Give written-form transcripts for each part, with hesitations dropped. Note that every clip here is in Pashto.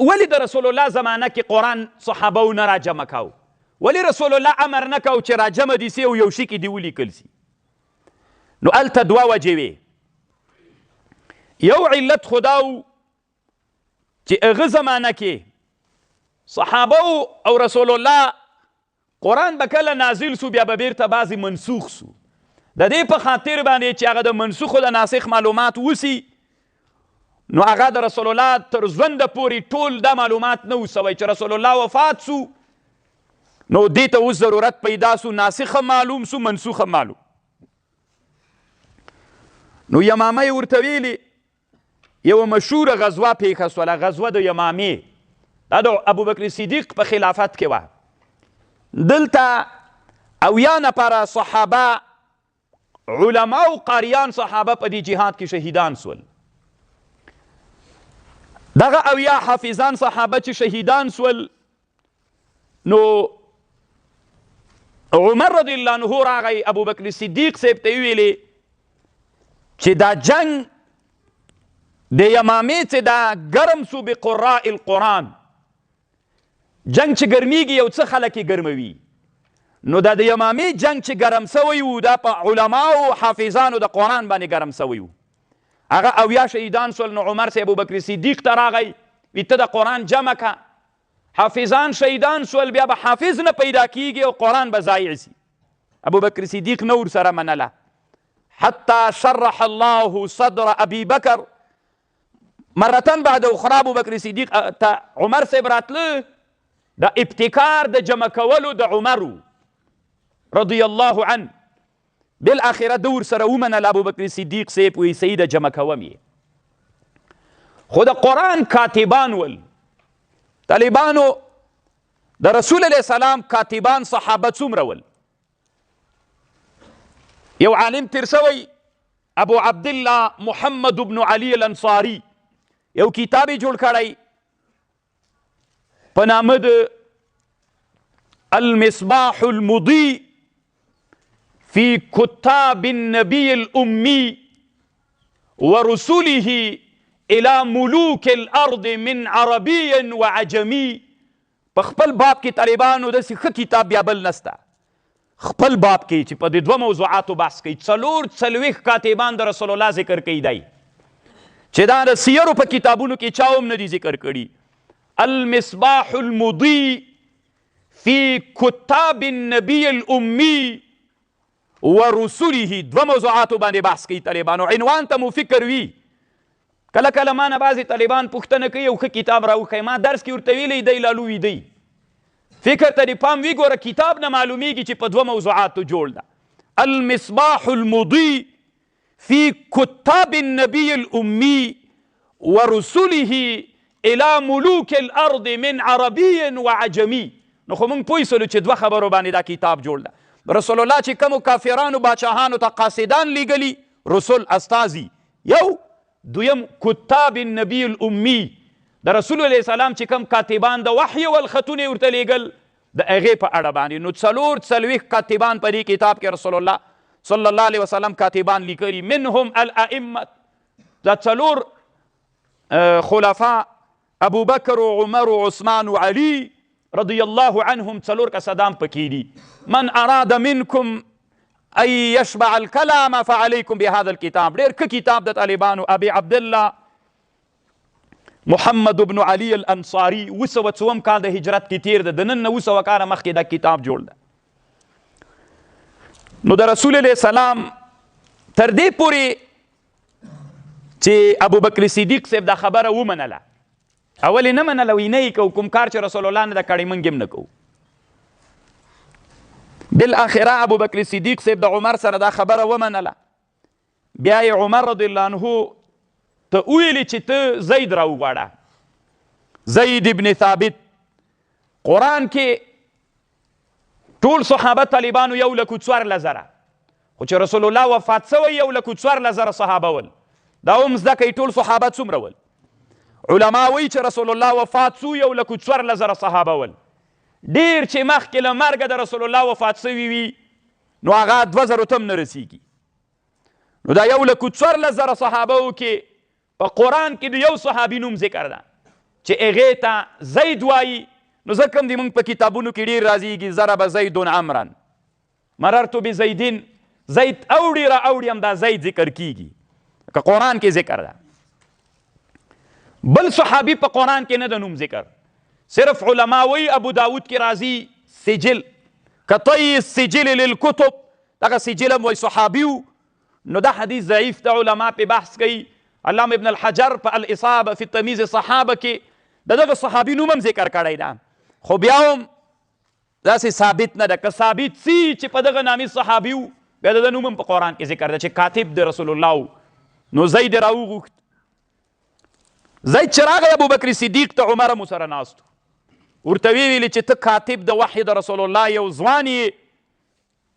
ولې د رسول الله زمانه کې قرآن صحابو نه راجمع کاو؟ ولې رسول الله امر نه کو چې راجمع دي سي او یو شي کې دې ولیکل سي؟ نو هلته دوه وجې وې. یو علت خو دا و چې هغه زمانه کې صحابه او رسول الله قرآن به کله نازل سو بیا به بیرته بعضې منسوخ سو. د دې په خاطر باندې چې هغه د منسوخ او د ناسخ معلومات وسی نو هغه د رسول الله تر ژونده پورې ټول دا معلومات نه وسوی چې رسول الله وفات سو نو دې ته اوس ضرورت پیدا سو ناسخ معلوم سو منسوخ معلوم. نو یمامه یې ورته ویلې یوه مشهوره غزوه پیښه سوله، غزوه د یمامې. دا د ابوبکر صدیق په خلافت کې وه. دلته اویا نفره صحابه علما او قاریان صحابه په دې جهاد کې شهیدان سول. دغه اویا حافظان صحابه چې شهیدان سول نو عمر رضی الله عنه راغی ابوبکر صدیق صاحب ته ویلې چې دا جنگ د یمامې چې دا ګرم سو بقراء القرآن، جنگ چې ګرمیږي یو څه خلک یې ګرموي، نو دا د یمامې جنگ چې ګرم سوی و دا په علماو او حافظانو د قرآن باندې ګرم سوی و. هغه اویا شهیدان سول. نو عمر صاحب ابوبکر صدیق ته راغی وی ته د قرآن جمع که، حافظان شهیدان سول بیا به حافظ نه پیدا کیږي او قرآن به ضایع سي. ابوبکر صدیق نه ورسره منله حتی شرح الله صدر ابي بکر. مرتن بعد اخرى ابوبکر صدیق ته عمر صاحب راتله د ابتکار د جمع کولو د عمرو رضی الله عنه. بالاخره د ورسره ومنل ابوبکر صدیق صاحب وی سید جمع کوم یې. خو د قرآن کاتبان ول طالبانو د رسول علیه السلام کاتبان صحابه څومره ول؟ یو عالم تیر سوی ابو عبدالله محمد بن علي الانصاري یو کتاب یې جوړ کړی په نامه د المصباح المضيء في كتاب النبي الأمي ورسله إلى ملوك الأرض من عربي وعجمي. په خپل باب کې طالبانو داسې ښه کتاب بیا بل نسته. خپل باب کې چې په دې دوه موضوعاتو بحث کوي، څلوېښت کاتبان د رسول الله ذکر کوي دی چې دا د سیرو په کتابونو کې چا هم نه دي ذکر کړي. المصباح المضيء في كتاب النبي الأمي ورسوله. دوه موضوعاتو باندې بحث کوي طالبانو. عنوان ته مو فکر وي. کله کله ما نه بعضې طالبان پوښتنه کوي یو ښه کتاب راوښیي. ما درس کې ورته ویلی دی لا لوی دی. فکر ته دې پام وي ګوره کتاب نه معلومیږي چې په دوه موضوعاتو جوړ ده. المصباح المضيء في كتاب النبي الأمي ورسوله الى ملوک الارض من عربي وعجمي. نو خو موږ پوه سولو چې دوه خبرو باندې دا کتاب جوړ ده. رسول الله چې کومو کافرانو باچاهانو ته قاصدان لیږلي رسول استازي یو، دویم کتاب النبي الامي د رسول علیه السلام چې کوم کاتبان د وحی والخطونه ورته لیږل د هغې په اړه باندې. نو څلوېښت کاتبان په دې کتاب کې رسول الله صلی الله علیه وسلم کاتبان لیکلي. منهم الائمه دا څلور خلفاء ابو بکر و عمر و عثمان و علی رضی الله عنهم څلور کسدان پکې دي. من اراد منکم ان یشبع الکلام فعلیکم بهذا الکتاب. ډېر ښه کتاب د طالبانو. ابي عبدالله محمد بن علي الانصاري 204 کال د هجرت کې تیر ده. د نن نه 200 کاله مخکې دا کتاب جوړ ده. نو د رسول علیه السلام تر دې پورې چې ابوبکر صدیق صاحب دا خبره ومنله، اول یې نه منله وی نه یې کوو، کوم کار چې رسول الله نه ده کړی موږ هم نه کوو. بالاخره ابوبکر صدیق صاحب د عمر سره دا خبره ومنله. بیا یې عمر رضی الله عنه ته وویلې چې ته زید راوغواړه، زید ابن ثابت. قرآن کې ټول صحابه طالبانو 1,14,000 خو چې رسول الله وفات سوی 1,14,000 صحابه ول. دا هم زده کوي ټول صحابه څومره ول. علما وایي چې رسول الله وفات سو 1,14,000 صحابه ول. ډېر چې مخکې له مرګه د رسول الله وفات سوي وي نو هغه 2,000 ته هم نه رسیږي. نو دا 1,14,000 صحابهو کې په قرآن کې د یو صحابي نوم ذکر ده. چې هغې ته زید وایي نو ځکه هم د موږ په کتابونو کې ډېر راځېږي ضرب زید عمرا مررت بزیدین زید اوړي را اوړي هم دا زید ذکر کیږي که قرآن کې ذکر ده بل صحابي په قرآن کې نه د نوم ذکر صرف علما وی ابو داود کې راځي سجل کطی السجل للکتب دغه سجل هم وی صحابي نو دا حدیث ضعیف د علما په بحث کوي علامه ابن الحجر په الاصابه فی تمیز صحابه کې دغه صحابي نوم هم ذکر کړی ده خو بیا هم داسې ثابت نه ده که ثابت سي چې په دغه نامي صحابي و بیا د نوم هم په قرآن کې ذکر ده چې کاتب د رسول الله نو زید یې راوغوښت زید چې راغی ابوبکر صدیق ته عمر هم ورسره ناست ورته ویلې چې ته کاتب د وحی د رسول الله یو ځوان یې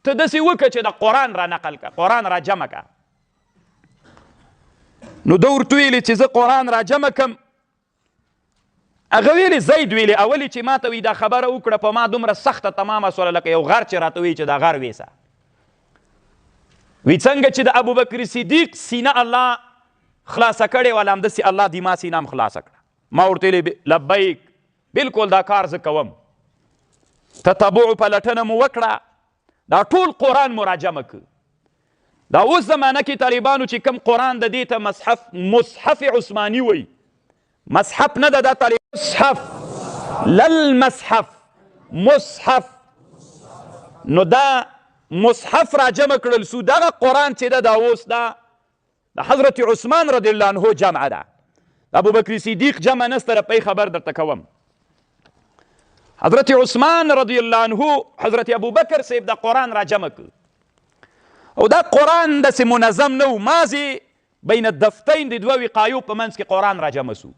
ته داسې وکړه چې د قرآن را نقل کړه قرآن را جمع کړه نو ده ورته ویلې چې زه قرآن را جمع کړم هغه ویلې زید ویلې اولې چې ما ته وي دا خبره وکړه په ما دومره سخته تمامه سوله لکه یو غر چې راته وایي چې دا غر ویسه وی څنګه چې د ابوبکر صدیق سینه الله خلاصه کړې وله همداسې الله د ما سینه هم خلاصه کړه ما ورته ویلې لبیک بلکل دا کار زه کوم تتبع پلټنه مو وکړه دا ټول قرآن مو راجمع کړ دا اوس زمانه کې طالبانو چې کوم قرآن د دې ته مصحف عثماني وایي مصحف نه ده دا طالب مصحف للمصحف مصحف نو دا مصحف را جمع کړل سو دغه قرآن چې ده دا اوس دا د حضرت عثمان رضی الله عنه جمع ده ابوبکر صدیق جمع نسته رپی خبر درته کوم حضرت عثمان رضی الله عنه حضرت ابوبکر صاحب دا قرآن را جمع کړ او دا قرآن داسې منظم نه و مازې بین الدفتین د دوه وقایو په منځ کې قرآن را جمع سو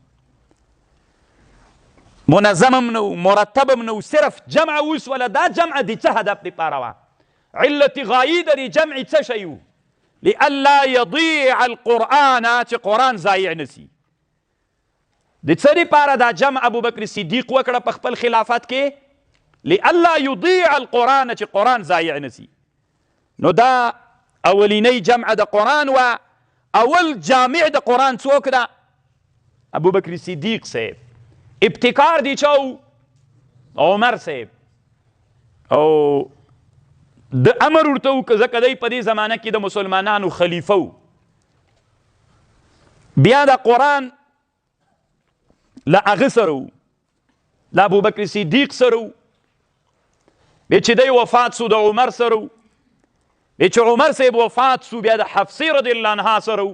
منظم هم نه و مرتب هم نه و صرف جمع وسوله دا جمع د څه هدف دپاره وه علت غایي د دې جمع څه شی و لئلا یضیع القرآن چې قرآن ضایع نسی د څه دپاره دا جمع ابوبکر صدیق وکړه په خپل خلافت کې لئلا یضیع القرآن چې قرآن ضایع نسی نو دا اولینی جمع د قرآن و اول جامع د قرآن څوک ده ابوبکر صدیق صاحب ابتکار دی چاو عمر صاحب او د امر ورته وکړه ځکه دی په دې زمانه کې د مسلمانانو خلیفه و بیا د قرآن له هغه سره و له ابوبکر صدیق سره و بیا چې دی وفات سو د عمر سره و بیا چې عمر صاحب وفات سو بیا د حفصې رضی الله عنها سره و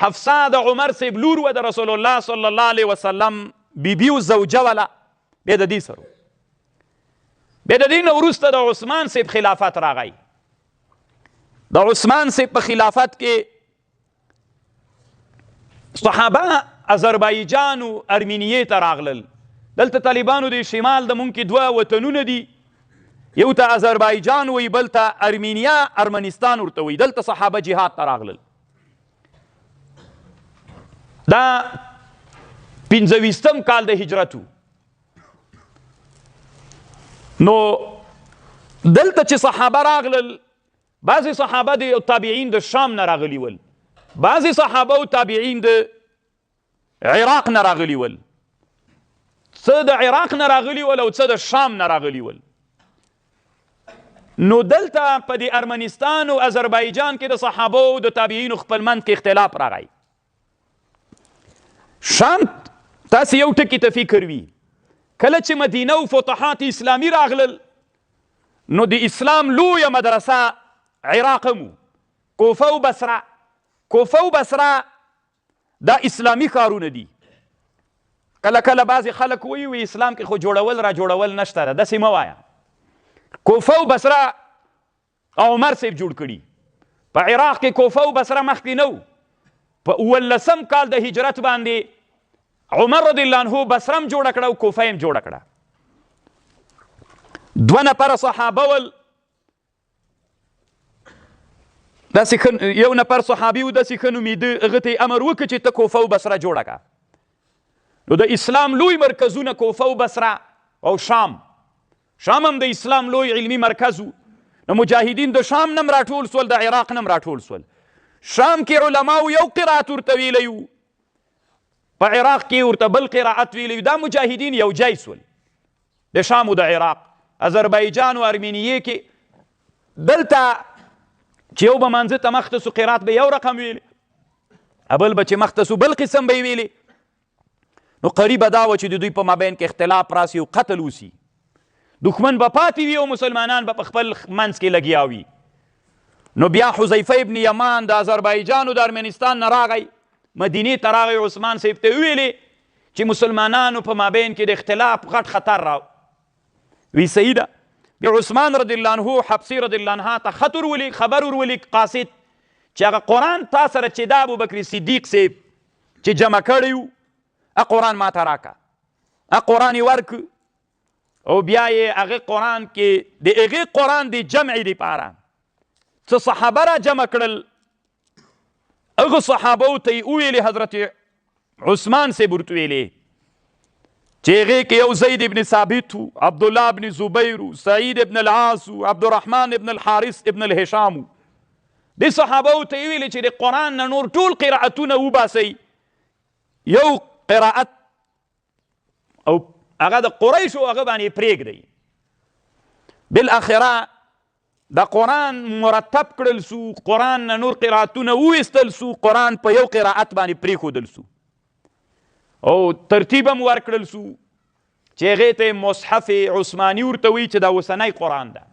حفصه د عمر صاحب لور و د رسول الله صلی الله علیه وسلم بیبي و زوجه وله بیا د دې سره بیا د دې نه وروسته د عثمان صاحب خلافت راغی د عثمان صاحب په خلافت کې صحابه آذربایجان و ارمینیې ته راغلل دلته طالبانو د شمال د مونږ کې دوه وطنونه دي یو ته آذربایجان وی بل ته ارمینیا ارمنستان ورته وی دلته صحابه جهاد ته راغلل دا 15 کال د هجرت نو دلته چې صحابه راغلل بعضې صحابه د تابعین د شام نه راغلي ول بعضې صحابه او تابعین د عراق نه راغلي ول څه د عراق نه راغلي ول او څه د شام نه راغلي ول نو دلته په د ارمنستان او آذربایجان کې د صحابه او د تابعینو خپل منځ کې اختلاف راغی شام تاسې یو ټکي ته فکر وي کله چې مدینه او فتوحات اسلامي راغلل نو د اسلام لویه مدرسه عراق هم کوفه او بصره دا اسلامي ښارونه دي کله کله بعضې خلک وایي اسلام کې خو جوړول را جوړول نشته ده داسې مه وایه کوفه او بصره عمر صاحب جوړ کړي په عراق کې کوفه او بصره مخکې نه و په 19 کال د هجرت باندې عمر رضی الله عنه بصره هم جوړه کړه او کوفه هم جوړه کړه دوه نفره صحابه ول یو نفر صحابي و داسې ښه نومېده هغه ته یې امر وکړه چې ته کوفه او بصره جوړه کړه نو د اسلام لوی مرکزونه کوفه او بصره او شام هم د اسلام لوی علمي مرکز و نو مجاهدین د شام نه هم راټول سول د عراق نه هم راټول سول شام کې علماو یو قرات ورته ویلی و په عراق کې ورته بل قرائت ویلی دا مجاهدین یو ځای سول د شام او د عراق اذربایجان او ارمینیې کې دلته چې یو به منځه ته مخته سو قرائت به یو رقم ویلی بل به چې مخته سو بل قسم به یې ویلی نو قریبه دا وه چې د دوی په مابین کې اختلاف راسي او قتل وسي دښمن به پاتې وي او مسلمانان به په خپل منځ کې لګیا وي نو بیا حذیفه ابن یمان د آذربایجان او د ارمنستان نه راغی مدینې ته راغی عثمان صاحب ته ویلې چې مسلمانانو په مابین کې د اختلاف غټ خطر را وی صحیح ده بیا عثمان رضی الله عنه حبسي رضی الله عنها ته خط ورولي خبر ورولي قاصد چې هغه قرآن تا سره چې د ابوبکر صدیق صاحب چې جمع کړی وو قرآن ما ته راکړه قرآن یې ورکړ او بیا یې هغه قرآن کې د هغې قرآن د جمع دپاره څه صحابه را جمع کړل هغه صحابو ته یې وویلې حضرت عثمان صاحب ورته ویلې چې هغې کې یو زید ابن ثابت و عبدالله ابن زبیر و سعید ابن العاص و عبدالرحمن ابن الحارث ابن الهشام دې صحابو ته یې ویلې چې د قرآن نه نور ټول قرائتونه وباسئ یو قرائت او هغه د قریشو هغه باندې پرېږدئ بالاخره د قرآن مرتب کړل سو قرآن نه نور قرائتونه وویستل سو قرآن په یو قرائت باندې پرېښودل سو او ترتیب هم ورکړل سو چې هغې ته مصحف عثماني ورته وایي چې دا اوسنی قرآن ده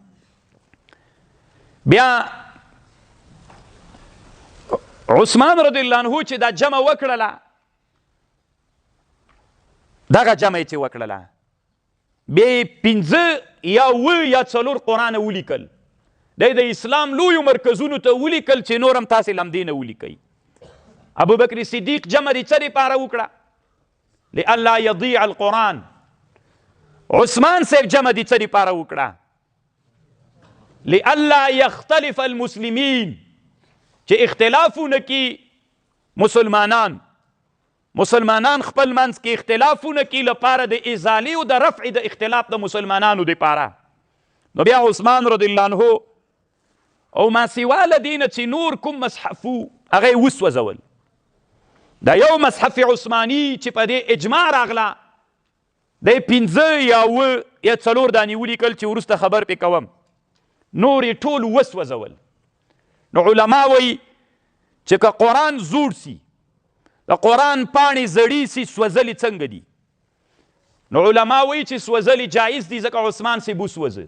بیا عثمان رضی الله عنه چې دا جمع وکړله دغه جمع یې چې وکړله بیا یې 5 یا 7 یا 4 قرآن ولیکل دی د اسلام لویو مرکزونو ته ولیکل چې نور هم تاسې لمدې نه ولیکئ ابوبکر صدیق جمع د څه دپاره وکړه لئلا یضیع القرآن عثمان صاحب جمع د څه دپاره وکړه لئلا یختلف المسلمین چې اختلافونه کې مسلمانان خپل منځ کې اختلافونه کې لپاره د ازالې او د رفع د اختلاف د مسلمانانو دپاره نو بیا عثمان رضی الله عنه او ما سوا له دې نه چې نور کوم مصحف و هغه یې وسوځول دا یو مصحف عثماني چې په دې اجماع راغله دی 5 یا 7 یا 4 دانې ولیکل چې وروسته خبر پې کوم نور یې ټول وسوځول نو علما وایي چې که قرآن زوړ سي د قرآن پاڼې زړې سي سوځلې څنګه دي نو علما وایي چې سوځلې جایز دي ځکه عثمان صاحب وسوځه